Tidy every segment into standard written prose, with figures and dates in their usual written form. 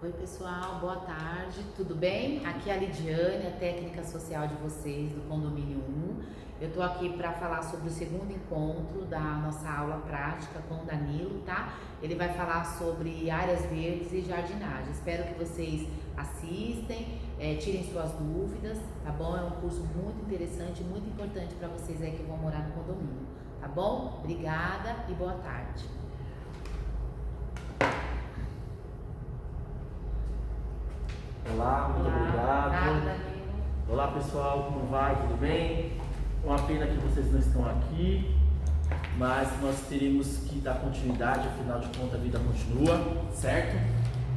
Oi pessoal, boa tarde, tudo bem? Aqui é a Lidiane, a técnica social de vocês do Condomínio 1. Eu estou aqui para falar sobre o segundo encontro da nossa aula prática com o Danilo, tá? Ele vai falar sobre áreas verdes e jardinagem. Espero que vocês assistem, tirem suas dúvidas, tá bom? É um curso muito interessante, muito importante para vocês aí que vão morar no condomínio, tá bom? Obrigada e boa tarde. Olá, muito obrigado. Danilo. Olá pessoal, como vai? Tudo bem? Uma pena que vocês não estão aqui, mas nós teremos que dar continuidade, afinal de contas a vida continua, certo?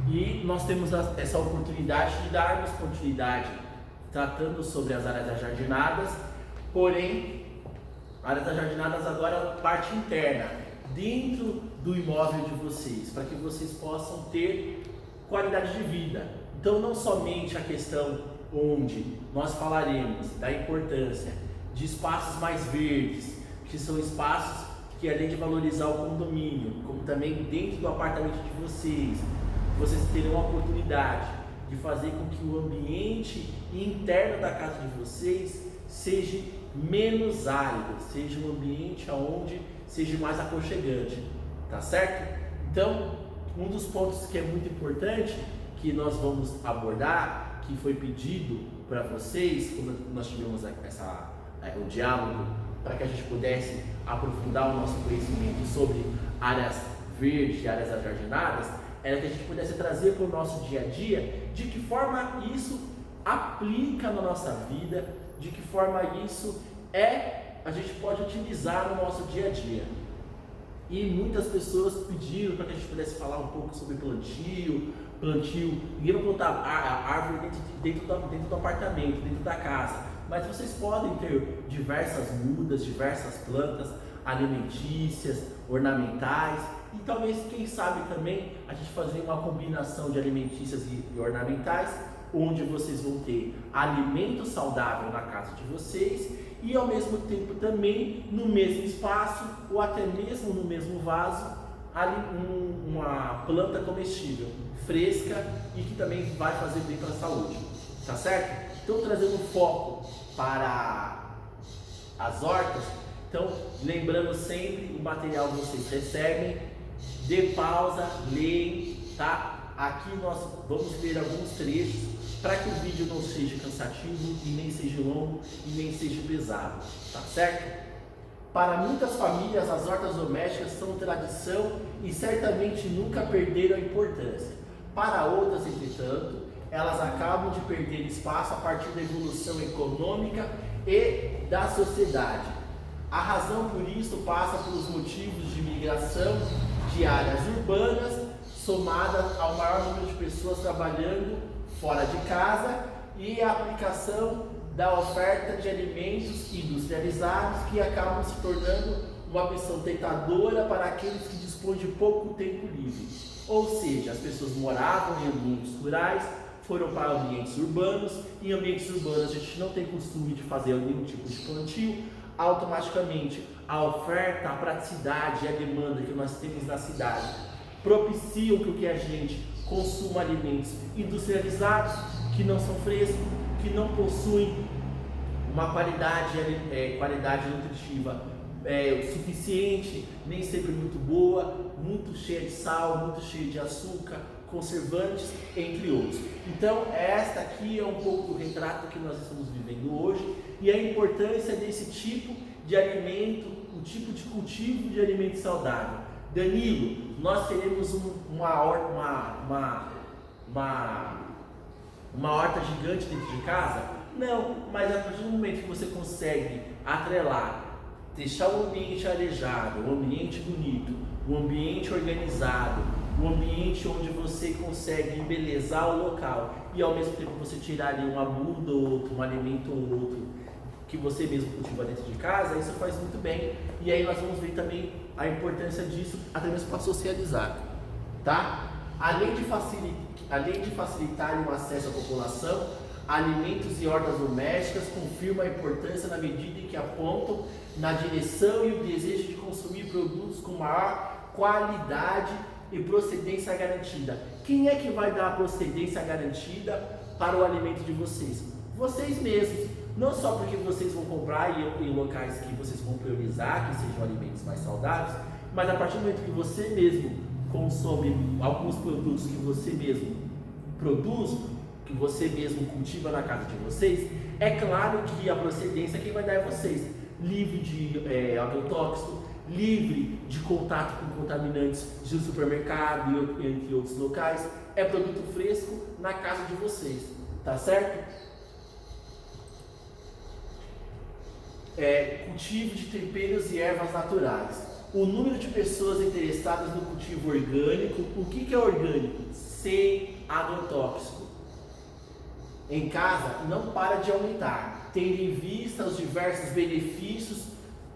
E nós temos essa oportunidade de darmos continuidade tratando sobre as áreas ajardinadas, porém, áreas ajardinadas agora parte interna, dentro do imóvel de vocês, para que vocês possam ter qualidade de vida. Então, não somente a questão onde nós falaremos da importância de espaços mais verdes, que são espaços que, além de valorizar o condomínio, como também dentro do apartamento de vocês, vocês terão a oportunidade de fazer com que o ambiente interno da casa de vocês seja menos árido, seja um ambiente onde seja mais aconchegante, tá certo? Então, um dos pontos que é muito importante que nós vamos abordar, que foi pedido para vocês, quando nós tivemos o diálogo, para que a gente pudesse aprofundar o nosso conhecimento sobre áreas verdes e áreas ajardinadas, era que a gente pudesse trazer para o nosso dia a dia de que forma isso aplica na nossa vida, de que forma isso a gente pode utilizar no nosso dia a dia. E muitas pessoas pediram para que a gente pudesse falar um pouco sobre plantio, ninguém vai plantar árvore dentro do apartamento, dentro da casa, mas vocês podem ter diversas mudas, diversas plantas alimentícias, ornamentais, e talvez, quem sabe também, a gente fazer uma combinação de alimentícias e ornamentais, onde vocês vão ter alimento saudável na casa de vocês e ao mesmo tempo também no mesmo espaço ou até mesmo no mesmo vaso uma planta comestível, fresca e que também vai fazer bem para a saúde, tá certo? Então, trazendo foco para as hortas, então lembrando sempre, o material que vocês recebem, dê pausa, leem, tá? Aqui nós vamos ler alguns trechos para que o vídeo não seja cansativo e nem seja longo e nem seja pesado, tá certo? Para muitas famílias, as hortas domésticas são tradição e certamente nunca perderam a importância. Para outras, entretanto, elas acabam de perder espaço a partir da evolução econômica e da sociedade. A razão por isso passa pelos motivos de migração de áreas urbanas, somada ao maior número de pessoas trabalhando fora de casa e a aplicação da oferta de alimentos industrializados que acabam se tornando uma opção tentadora para aqueles que dispõem de pouco tempo livre. Ou seja, as pessoas moravam em ambientes rurais, foram para ambientes urbanos, e em ambientes urbanos a gente não tem costume de fazer nenhum tipo de plantio, automaticamente a oferta, a praticidade e a demanda que nós temos na cidade propiciam que a gente consuma alimentos industrializados, que não são frescos, que não possuem uma qualidade nutritiva suficiente, nem sempre muito boa, muito cheia de sal, muito cheia de açúcar, conservantes, entre outros. Então, esta aqui é um pouco do retrato que nós estamos vivendo hoje e a importância desse tipo de alimento, o tipo de cultivo de alimento saudável. Danilo, nós teremos uma horta gigante dentro de casa? Não, mas a partir do momento que você consegue atrelar, deixar o ambiente arejado, o ambiente bonito, o ambiente organizado, o ambiente onde você consegue embelezar o local e ao mesmo tempo você tirar ali uma muda ou outro, um alimento ou outro que você mesmo cultiva dentro de casa, isso faz muito bem. E aí nós vamos ver também a importância disso até mesmo para socializar, tá? Além de facilitar o acesso à população, alimentos e hortas domésticas confirmam a importância na medida em que apontam na direção e o desejo de consumir produtos com maior qualidade e procedência garantida. Quem é que vai dar a procedência garantida para o alimento de vocês? Vocês mesmos. Não só porque vocês vão comprar em locais que vocês vão priorizar, que sejam alimentos mais saudáveis, mas a partir do momento que você mesmo consome alguns produtos que você mesmo produz, que você mesmo cultiva na casa de vocês, é claro que a procedência quem vai dar é vocês. Livre de agrotóxico, livre de contato com contaminantes de supermercado e entre outros locais. É produto fresco na casa de vocês, tá certo? Cultivo de temperos e ervas naturais. O número de pessoas interessadas no cultivo orgânico, o que é orgânico? Sem agrotóxico. Em casa não para de aumentar, tendo em vista os diversos benefícios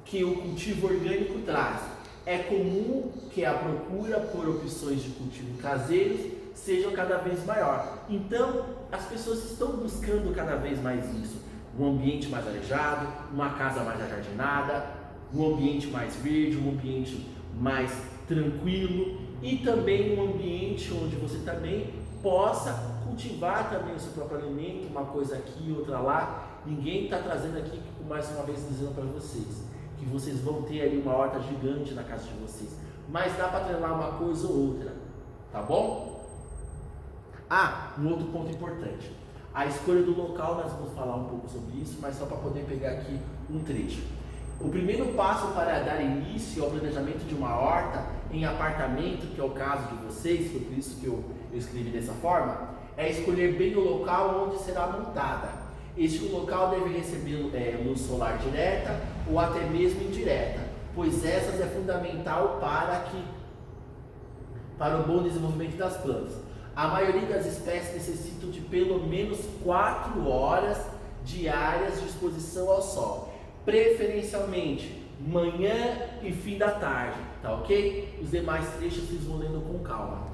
que o cultivo orgânico traz. É comum que a procura por opções de cultivo caseiros seja cada vez maior. Então, as pessoas estão buscando cada vez mais isso. Um ambiente mais arejado, uma casa mais ajardinada, um ambiente mais verde, um ambiente mais tranquilo e também um ambiente onde você também possa cultivar também o seu próprio alimento, uma coisa aqui, outra lá. Ninguém está trazendo aqui, mais uma vez dizendo para vocês, que vocês vão ter ali uma horta gigante na casa de vocês, mas dá para atrelar uma coisa ou outra, tá bom? Um outro ponto importante, a escolha do local, nós vamos falar um pouco sobre isso, mas só para poder pegar aqui um trecho. O primeiro passo para dar início ao planejamento de uma horta em apartamento, que é o caso de vocês, foi por isso que eu escrevi dessa forma, é escolher bem o local onde será montada. Este local deve receber luz solar direta ou até mesmo indireta, pois essas é fundamental para o bom desenvolvimento das plantas. A maioria das espécies necessitam de pelo menos 4 horas diárias de exposição ao sol, preferencialmente manhã e fim da tarde, tá ok? Os demais trechos vocês vão lendo com calma.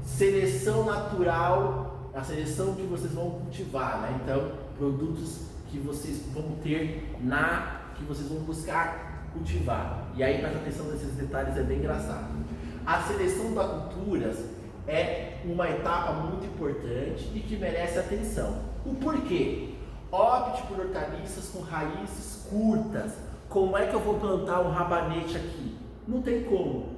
Seleção natural, a seleção que vocês vão cultivar, né? Então, produtos que vocês vão ter que vocês vão buscar cultivar. E aí, presta atenção nesses detalhes, é bem engraçado. A seleção das culturas é uma etapa muito importante e que merece atenção. O porquê? Opte por hortaliças com raízes curtas. Como é que eu vou plantar um rabanete aqui? Não tem como.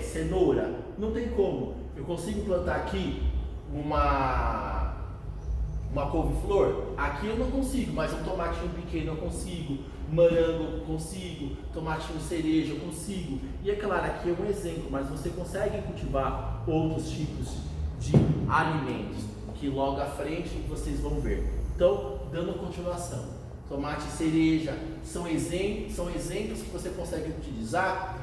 Cenoura? Não tem como. Eu consigo plantar aqui uma couve-flor? Aqui eu não consigo, mas um tomatinho pequeno eu consigo, morango eu consigo, tomatinho cereja eu consigo. E é claro, aqui é um exemplo, mas você consegue cultivar outros tipos de alimentos que logo à frente vocês vão ver. Então, dando continuação, tomate e cereja são exemplos que você consegue utilizar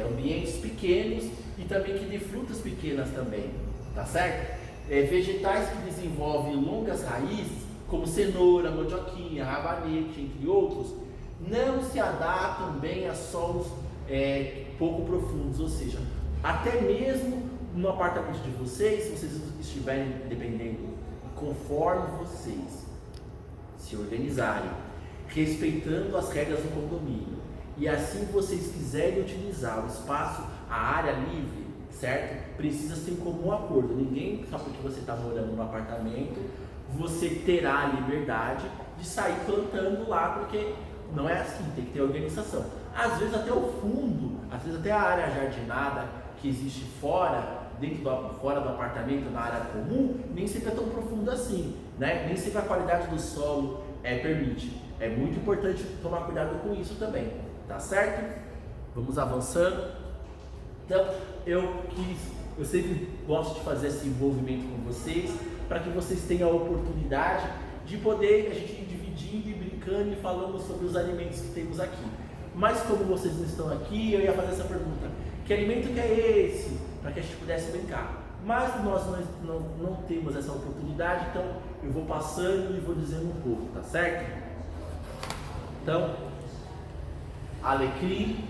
ambientes pequenos e também que dê frutas pequenas também, tá certo? Vegetais que desenvolvem longas raízes, como cenoura, mandioquinha, rabanete, entre outros, não se adaptam bem a solos pouco profundos, ou seja, até mesmo no apartamento de vocês, se vocês estiverem dependendo, conforme vocês se organizarem, respeitando as regras do condomínio, e assim vocês quiserem utilizar o espaço, a área livre, certo? Precisa ser em comum acordo. Ninguém, só porque você está morando num apartamento, você terá a liberdade de sair plantando lá, porque não é assim, tem que ter organização. Às vezes até o fundo, às vezes até a área jardinada que existe fora do apartamento, na área comum, nem sempre é tão profundo assim, né? Nem sempre a qualidade do solo permite. É muito importante tomar cuidado com isso também, tá certo? Vamos avançando. Então, eu sempre gosto de fazer esse envolvimento com vocês, para que vocês tenham a oportunidade de poder a gente ir dividindo e brincando e falando sobre os alimentos que temos aqui. Mas como vocês não estão aqui, eu ia fazer essa pergunta: que alimento que é esse? Para que a gente pudesse brincar. Mas nós não temos essa oportunidade, então eu vou passando e vou dizendo um pouco, tá certo? Então, alecrim,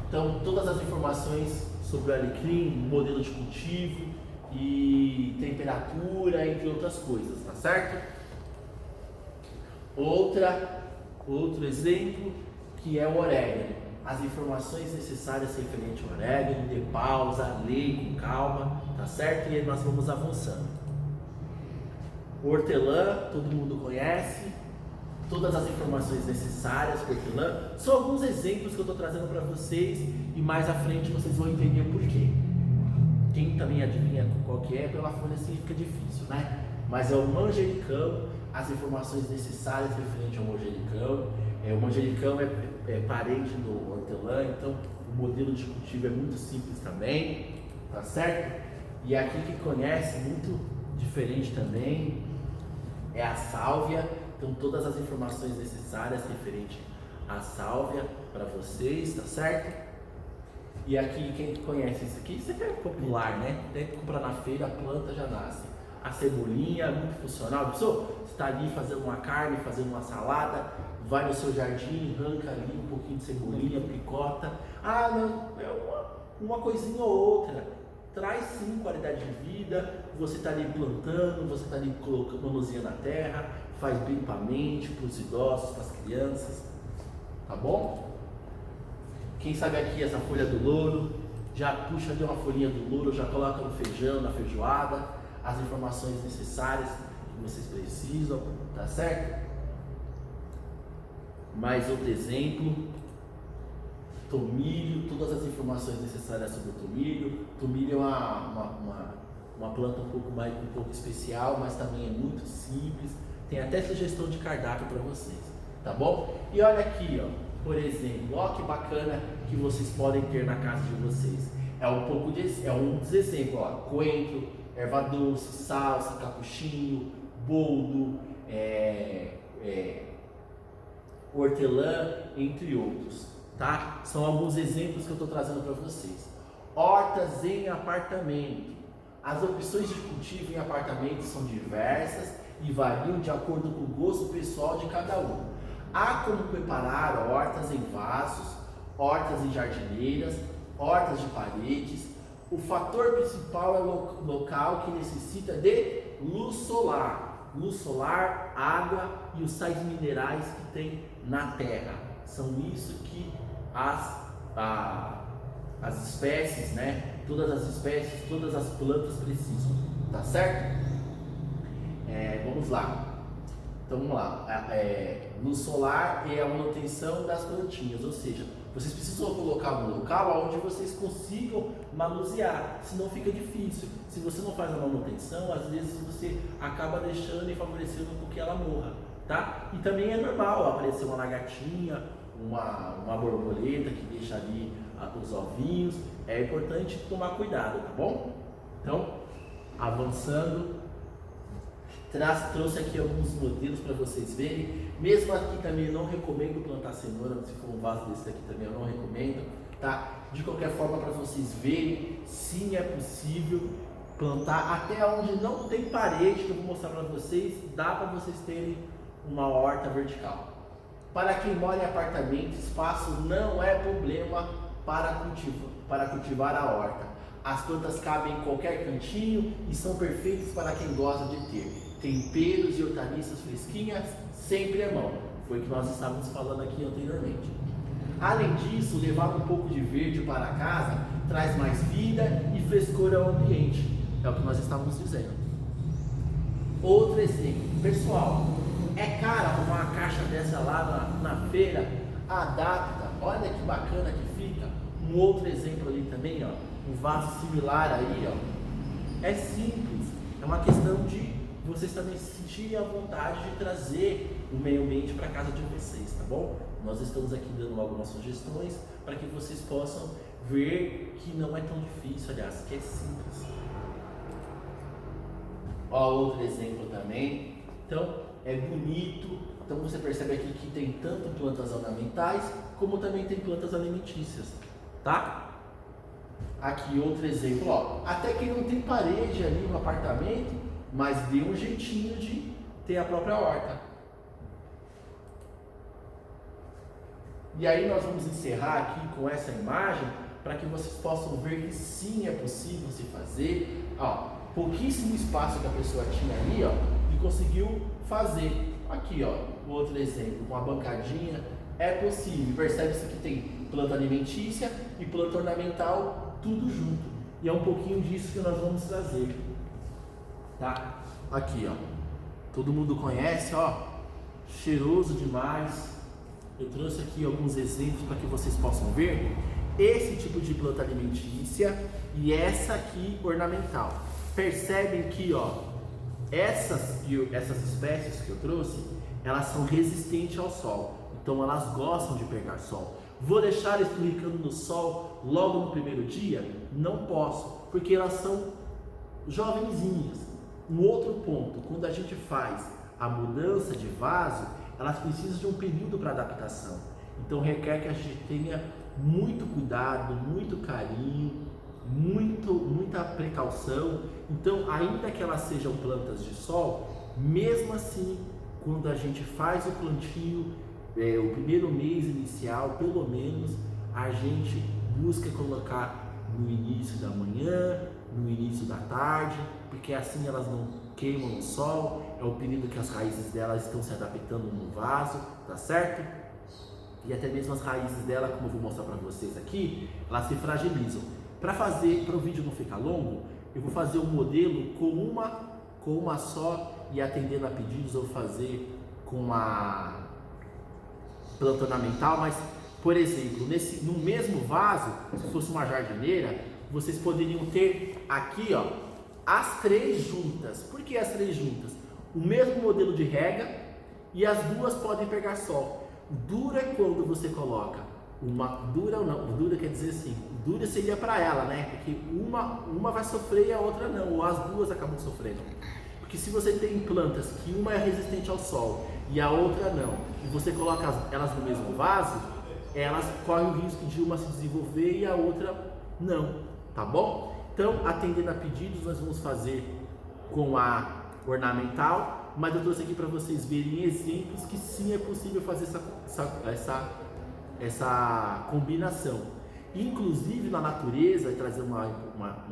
então todas as informações sobre o alecrim, modelo de cultivo e temperatura, entre outras coisas, tá certo? Outro exemplo que é o orégano. As informações necessárias referente ao orégano, dê pausa, leia com calma, tá certo? E aí nós vamos avançando. O hortelã, todo mundo conhece, todas as informações necessárias para o hortelã. São alguns exemplos que eu estou trazendo para vocês e mais à frente vocês vão entender o porquê. Quem também adivinha qual que é, pela folha assim fica difícil, né? Mas é o manjericão, as informações necessárias referente ao manjericão. O manjericão é parente do hortelã, então o modelo de cultivo é muito simples também, tá certo? E aqui que conhece, muito diferente também, é a sálvia. Então todas as informações necessárias referente à sálvia para vocês, tá certo? E aqui, quem conhece isso aqui é popular, né? Tem que comprar na feira, a planta já nasce. A cebolinha, muito funcional. Pessoal, você está ali fazendo uma carne, fazendo uma salada, vai no seu jardim, arranca ali um pouquinho de cebolinha, picota. Ah, não, é uma coisinha ou outra. Traz sim qualidade de vida. Você está ali plantando, você está ali colocando manuseando na terra, faz bem para a mente, para os idosos, para as crianças. Tá bom? Quem sabe aqui essa folha do louro, já puxa ali uma folhinha do louro, já coloca no feijão, na feijoada, as informações necessárias que vocês precisam, tá certo? Mais outro exemplo, tomilho, todas as informações necessárias sobre o tomilho. Tomilho é uma planta um pouco especial, mas também é muito simples, tem até sugestão de cardápio para vocês, tá bom? E olha aqui, ó. Por exemplo, ó que bacana que vocês podem ter na casa de vocês. É um dos exemplos, ó, coentro, erva doce, salsa, capuchinho, boldo, hortelã, entre outros, tá? São alguns exemplos que eu estou trazendo para vocês. Hortas em apartamento. As opções de cultivo em apartamento são diversas e variam de acordo com o gosto pessoal de cada um. Há como preparar hortas em vasos, hortas em jardineiras, hortas de paredes. O fator principal é o local que necessita de luz solar. Luz solar, água e os sais minerais que tem na terra. São isso que as espécies, né? Todas as espécies, todas as plantas precisam. Tá certo? Vamos lá. Então vamos lá, luz solar é a manutenção das plantinhas, ou seja, vocês precisam colocar no local onde vocês consigam manusear, senão fica difícil. Se você não faz a manutenção, às vezes você acaba deixando e favorecendo com que ela morra, tá? E também é normal aparecer uma lagartinha, uma borboleta que deixa ali os ovinhos, é importante tomar cuidado, tá bom? Então, avançando. Trouxe aqui alguns modelos para vocês verem. Mesmo aqui também eu não recomendo plantar cenoura. Se for um vaso desse aqui também eu não recomendo, tá? De qualquer forma, para vocês verem, sim, é possível plantar até onde não tem parede, que eu vou mostrar para vocês. Dá para vocês terem uma horta vertical. Para quem mora em apartamento, espaço não é problema para cultivar a horta. As plantas cabem em qualquer cantinho e são perfeitas para quem gosta de ter temperos e hortaliças fresquinhas sempre à mão. Foi o que nós estávamos falando aqui anteriormente. Além disso, levar um pouco de verde para casa traz mais vida e frescor ao ambiente. É o que nós estávamos dizendo. Outro exemplo. Pessoal, é caro arrumar uma caixa dessa lá na feira? Adapta. Olha que bacana que fica. Um outro exemplo ali também, ó. Um vaso similar aí, ó. É simples. É uma questão de vocês também se sentirem à vontade de trazer o meio ambiente para a casa de vocês, tá bom? Nós estamos aqui dando algumas sugestões para que vocês possam ver que não é tão difícil, aliás, que é simples. Ó, outro exemplo também. Então, é bonito. Então você percebe aqui que tem tanto plantas ornamentais como também tem plantas alimentícias, tá? Aqui outro exemplo, ó. Até que não tem parede ali no apartamento, mas dê um jeitinho de ter a própria horta. E aí nós vamos encerrar aqui com essa imagem para que vocês possam ver que sim, é possível se fazer. Ó, pouquíssimo espaço que a pessoa tinha ali, ó, e conseguiu fazer. Aqui, ó, outro exemplo, uma bancadinha, é possível. Percebe-se que tem planta alimentícia e planta ornamental, tudo junto. E é um pouquinho disso que nós vamos trazer, tá? Aqui, ó, todo mundo conhece, ó, cheiroso demais. Eu trouxe aqui alguns exemplos para que vocês possam ver esse tipo de planta alimentícia e essa aqui ornamental. Percebem que, ó, essas espécies que eu trouxe, elas são resistentes ao sol, então elas gostam de pegar sol. Vou deixar explicando no sol logo no primeiro dia? Não posso, porque elas são jovenzinhas. Um outro ponto, quando a gente faz a mudança de vaso, elas precisam de um período para adaptação. Então requer que a gente tenha muito cuidado, muito carinho, muita precaução. Então, ainda que elas sejam plantas de sol, mesmo assim, quando a gente faz o plantio, o primeiro mês inicial, pelo menos, a gente busca colocar no início da manhã, no início da tarde, porque assim elas não queimam no sol, é o período que as raízes delas estão se adaptando no vaso, tá certo? E até mesmo as raízes dela, como eu vou mostrar para vocês aqui, elas se fragilizam. Para o vídeo não ficar longo, eu vou fazer um modelo com uma só, e atendendo a pedidos eu vou fazer com uma planta ornamental, mas, por exemplo, no mesmo vaso, se fosse uma jardineira, vocês poderiam ter aqui, ó, as três juntas. Por que as três juntas? O mesmo modelo de rega e as duas podem pegar sol. Dura é quando você coloca dura quer dizer assim, dura seria para ela, né? Porque uma vai sofrer e a outra não, ou as duas acabam sofrendo. Porque se você tem plantas que uma é resistente ao sol e a outra não, e você coloca elas no mesmo vaso, elas correm o risco de uma se desenvolver e a outra não, tá bom? Então, atendendo a pedidos, nós vamos fazer com a ornamental, mas eu trouxe aqui para vocês verem exemplos que sim é possível fazer essa combinação. Inclusive na natureza, e trazer uma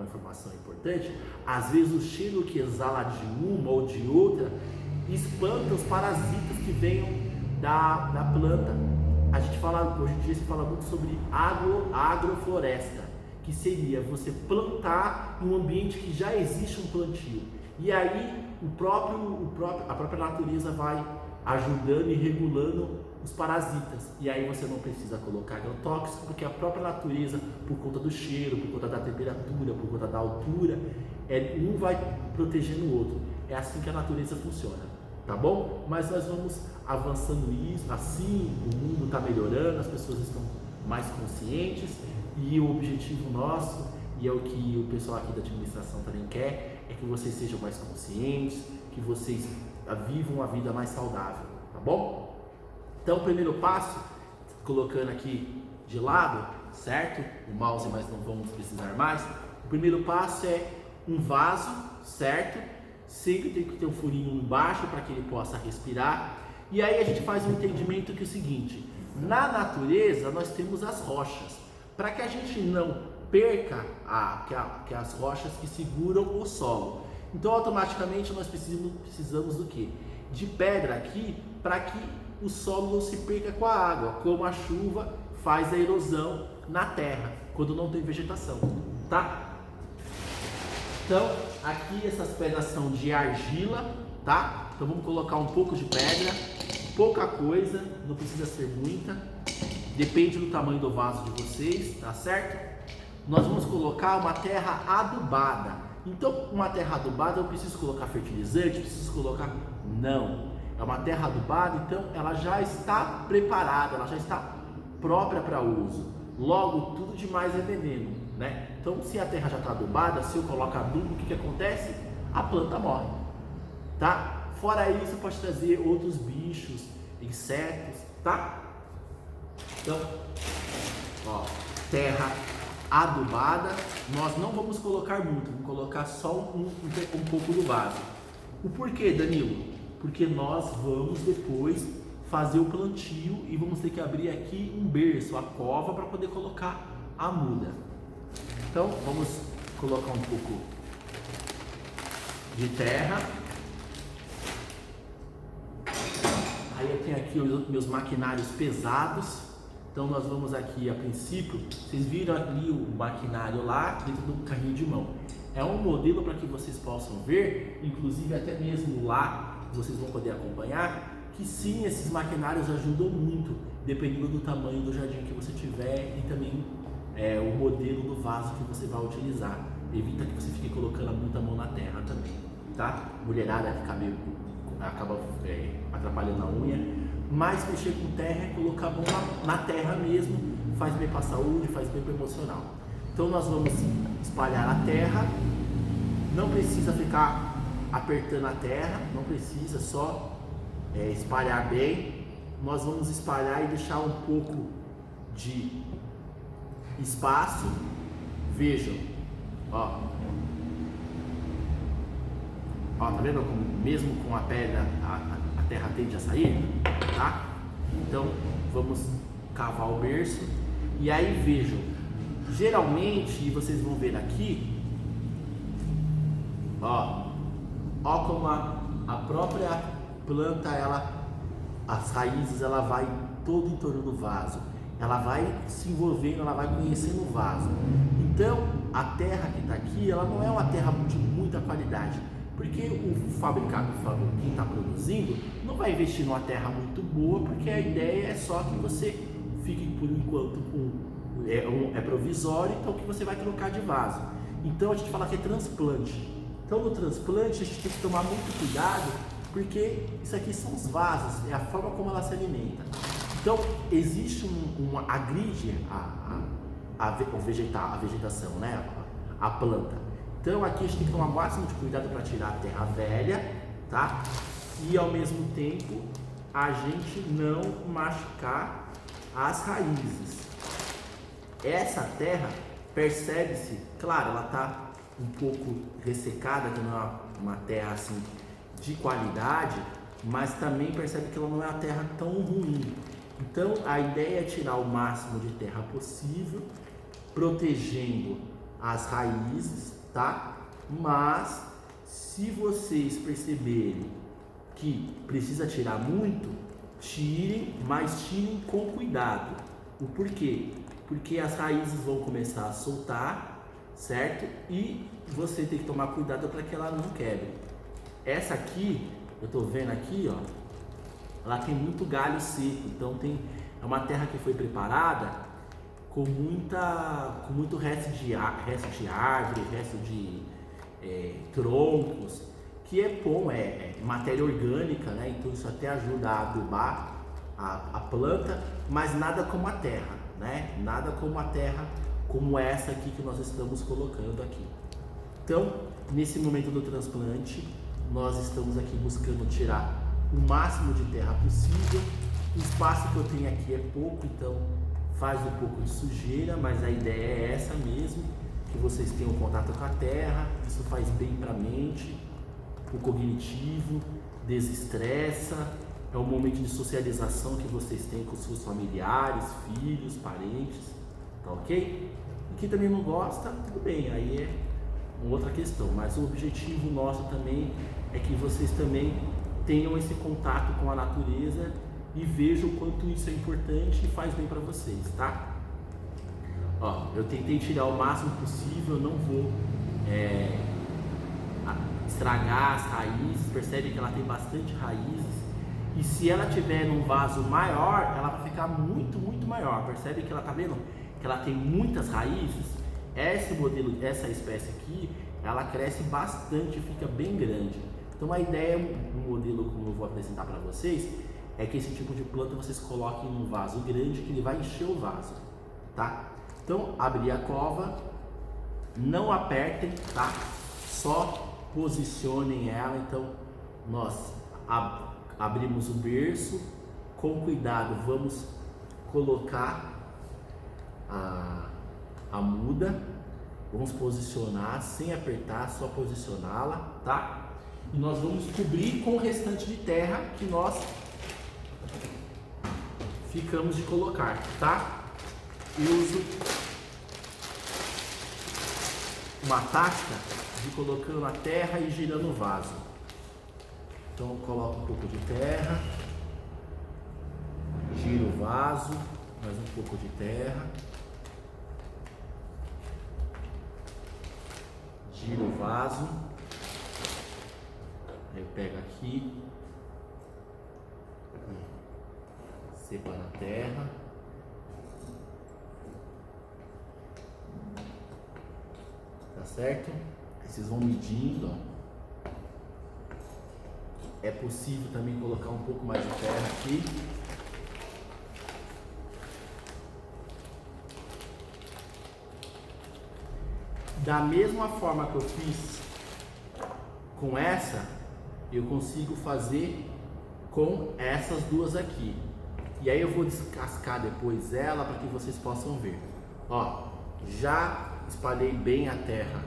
informação importante, às vezes o cheiro que exala de uma ou de outra espanta os parasitas que venham da planta. A gente fala, hoje em dia se fala muito sobre agrofloresta, que seria você plantar em um ambiente que já existe um plantio. E aí a própria natureza vai ajudando e regulando os parasitas, e aí você não precisa colocar agrotóxico, porque a própria natureza, por conta do cheiro, por conta da temperatura, por conta da altura, um vai protegendo o outro. É assim que a natureza funciona, tá bom? Mas nós vamos avançando isso, assim o mundo está melhorando, as pessoas estão mais conscientes, e o objetivo nosso, e é o que o pessoal aqui da administração também quer, é que vocês sejam mais conscientes, que vocês vivam uma vida mais saudável, tá bom? Então, o primeiro passo, colocando aqui de lado, certo? O mouse, mas não vamos precisar mais. O primeiro passo é um vaso, certo? Sempre tem que ter um furinho embaixo para que ele possa respirar. E aí a gente faz um entendimento que é o seguinte: na natureza nós temos as rochas. Para que a gente não perca que as rochas que seguram o solo. Então, automaticamente nós precisamos do quê? De pedra aqui, para que o solo não se perca com a água, como a chuva faz a erosão na terra, quando não tem vegetação, tá? Então, aqui essas pedras são de argila, tá? Então vamos colocar um pouco de pedra, pouca coisa, não precisa ser muita, depende do tamanho do vaso de vocês, tá certo? Nós vamos colocar uma terra adubada. Então, uma terra adubada, eu preciso colocar fertilizante, preciso colocar... Não. É uma terra adubada, então ela já está preparada, ela já está própria para uso. Logo, tudo demais é veneno, né? Então, se a terra já está adubada, se eu coloco adubo, o que acontece? A planta morre, tá? Fora isso, pode trazer outros bichos, insetos, tá? Então, ó, terra adubada, nós não vamos colocar muito, vamos colocar só um pouco do vaso. O porquê, Danilo? Porque nós vamos depois fazer o plantio e vamos ter que abrir aqui um berço, a cova, para poder colocar a muda. Então vamos colocar um pouco de terra Aí eu tenho aqui os meus maquinários pesados. Então nós vamos aqui a princípio, vocês viram ali o maquinário lá dentro do carrinho de mão. É um modelo para que vocês possam ver, inclusive até mesmo lá vocês vão poder acompanhar, que sim, esses maquinários ajudam muito, dependendo do tamanho do jardim que você tiver e também o modelo do vaso que você vai utilizar. Evita que você fique colocando muita mão na terra também, tá? Mulherada que acaba atrapalhando a unha. Mas mexer com terra é colocar a mão na terra mesmo, faz bem para a saúde, faz bem para o emocional. Então nós vamos espalhar a terra, não precisa ficar apertando a terra, não precisa, só espalhar bem. Nós vamos espalhar e deixar um pouco de espaço. Vejam, ó, tá vendo como mesmo com a pedra a terra tende a sair, tá? Então vamos cavar o berço e aí vejam, geralmente, e vocês vão ver aqui, ó como a própria planta, as raízes, ela vai todo em torno do vaso, ela vai se envolvendo, ela vai conhecendo o vaso. Então a terra que está aqui, ela não é uma terra de muita qualidade, porque o fabricante, quem está produzindo, não vai investir numa terra muito boa, porque a ideia é só que você fique por enquanto é provisório, então que você vai trocar de vaso. Então a gente fala que é transplante. Então no transplante a gente tem que tomar muito cuidado, porque isso aqui são os vasos, é a forma como ela se alimenta. Então existe agride a vegetação, né? A planta. Então aqui a gente tem que tomar o máximo de cuidado para tirar a terra velha, tá? E ao mesmo tempo a gente não machucar as raízes. Essa terra, percebe-se, claro, ela está um pouco ressecada, que não é uma terra assim de qualidade, mas também percebe que ela não é uma terra tão ruim. Então a ideia é tirar o máximo de terra possível, protegendo as raízes, tá? Mas se vocês perceberem que precisa tirar muito, tirem, mas tirem com cuidado. O porquê? Porque as raízes vão começar a soltar, certo? E você tem que tomar cuidado para que ela não quebre. Essa aqui, eu tô vendo aqui, ó, ela tem muito galho seco, então é uma terra que foi preparada com muito resto de árvore, resto de troncos, que é bom, é matéria orgânica, né? Então isso até ajuda a adubar a planta, mas nada como a terra, né? Nada como a terra como essa aqui que nós estamos colocando aqui. Então, nesse momento do transplante, nós estamos aqui buscando tirar o máximo de terra possível. O espaço que eu tenho aqui é pouco, então faz um pouco de sujeira, mas a ideia é essa mesmo, que vocês tenham contato com a terra. Isso faz bem para a mente, o cognitivo, desestressa, é um momento de socialização que vocês têm com seus familiares, filhos, parentes, tá ok? E quem também não gosta, tudo bem, aí é uma outra questão, mas o objetivo nosso também é que vocês também tenham esse contato com a natureza e vejam o quanto isso é importante e faz bem para vocês, tá? Ó, eu tentei tirar o máximo possível, eu não vou estragar as raízes. Percebe que ela tem bastante raízes, e se ela tiver num vaso maior, ela vai ficar muito, muito maior. Percebe que ela tá vendo que ela tem muitas raízes? Esse modelo, essa espécie aqui, ela cresce bastante, fica bem grande. Então a ideia, um modelo como eu vou apresentar para vocês, é que esse tipo de planta vocês coloquem num vaso grande, que ele vai encher o vaso, tá? Então, abrir a cova, não apertem, tá? Só posicionem ela. Então, nós abrimos o berço, com cuidado vamos colocar a muda, vamos posicionar sem apertar, só posicioná-la, tá? E nós vamos cobrir com o restante de terra que nós ficamos de colocar, tá? Eu uso uma tática de colocando a terra e girando o vaso. Então eu coloco um pouco de terra, Gira o vaso, mais um pouco de terra. Gira o vaso. Aí pega aqui. Separa a terra. Tá certo? Aí vocês vão medindo, ó. É possível também colocar um pouco mais de terra aqui. Da mesma forma que eu fiz com essa, eu consigo fazer com essas duas aqui. E aí eu vou descascar depois ela para que vocês possam ver. Ó, já espalhei bem a terra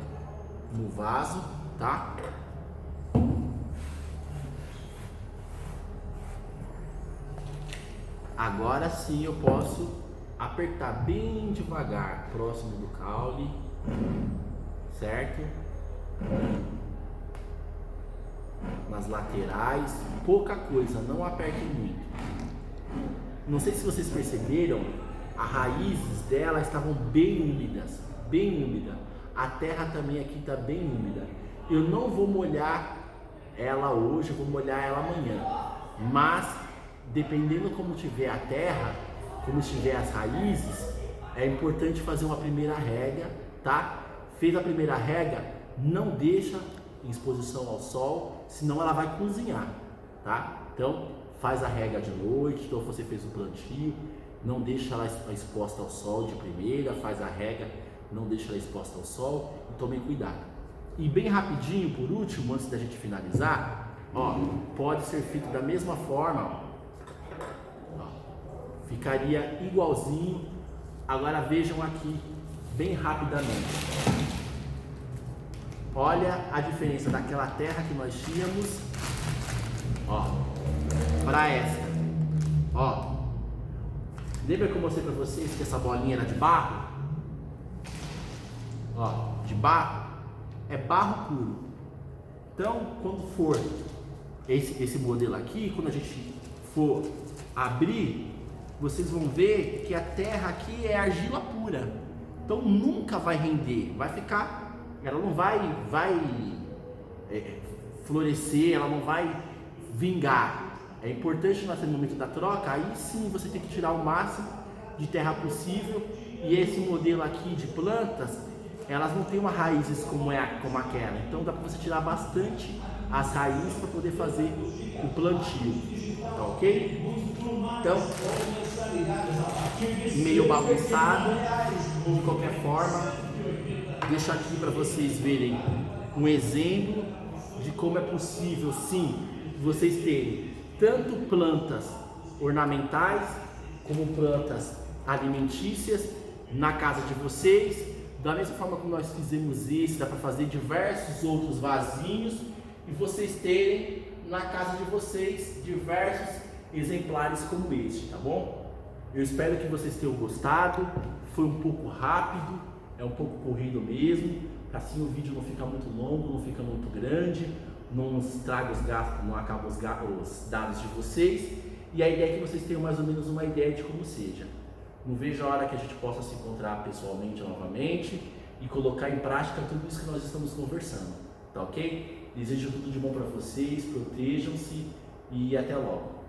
no vaso, tá? Agora sim eu posso apertar bem devagar, próximo do caule, certo? Nas laterais, pouca coisa, não apertem muito. Não sei se vocês perceberam, as raízes dela estavam bem úmidas, bem úmida. A terra também aqui está bem úmida. Eu não vou molhar ela hoje, eu vou molhar ela amanhã, mas dependendo como tiver a terra, como estiver as raízes, é importante fazer uma primeira rega, tá? Fez a primeira rega, não deixa em exposição ao sol, senão ela vai cozinhar, tá? Então, faz a rega de noite, então você fez o plantio, não deixa ela exposta ao sol de primeira, faz a rega, não deixa ela exposta ao sol e tomem cuidado. E bem rapidinho, por último, antes da gente finalizar, ó, pode ser feito da mesma forma, ficaria igualzinho. Agora vejam aqui bem rapidamente. Olha a diferença daquela terra que nós tínhamos, ó, para esta. Ó, lembra que eu mostrei para vocês que essa bolinha era de barro? Ó, de barro é barro puro. Então, quando for esse modelo aqui, quando a gente for abrir, vocês vão ver que a terra aqui é argila pura, então nunca vai render, vai ficar, ela não vai florescer, ela não vai vingar. É importante no momento da troca, aí sim você tem que tirar o máximo de terra possível. E esse modelo aqui de plantas, elas não têm uma raízes como aquela, então dá para você tirar bastante as raízes para poder fazer o plantio, tá ok? Então, meio bagunçado, de qualquer forma, deixo aqui para vocês verem um exemplo de como é possível, sim, vocês terem tanto plantas ornamentais como plantas alimentícias na casa de vocês. Da mesma forma como nós fizemos esse, dá para fazer diversos outros vasinhos e vocês terem na casa de vocês diversos exemplares como este, tá bom? Eu espero que vocês tenham gostado. Foi um pouco rápido, é um pouco corrido mesmo, assim o vídeo não fica muito longo, não fica muito grande, não estraga os gastos, não acaba os dados de vocês, e a ideia é que vocês tenham mais ou menos uma ideia de como seja. Não vejo a hora que a gente possa se encontrar pessoalmente novamente e colocar em prática tudo isso que nós estamos conversando, tá ok? Desejo tudo de bom para vocês, protejam-se e até logo.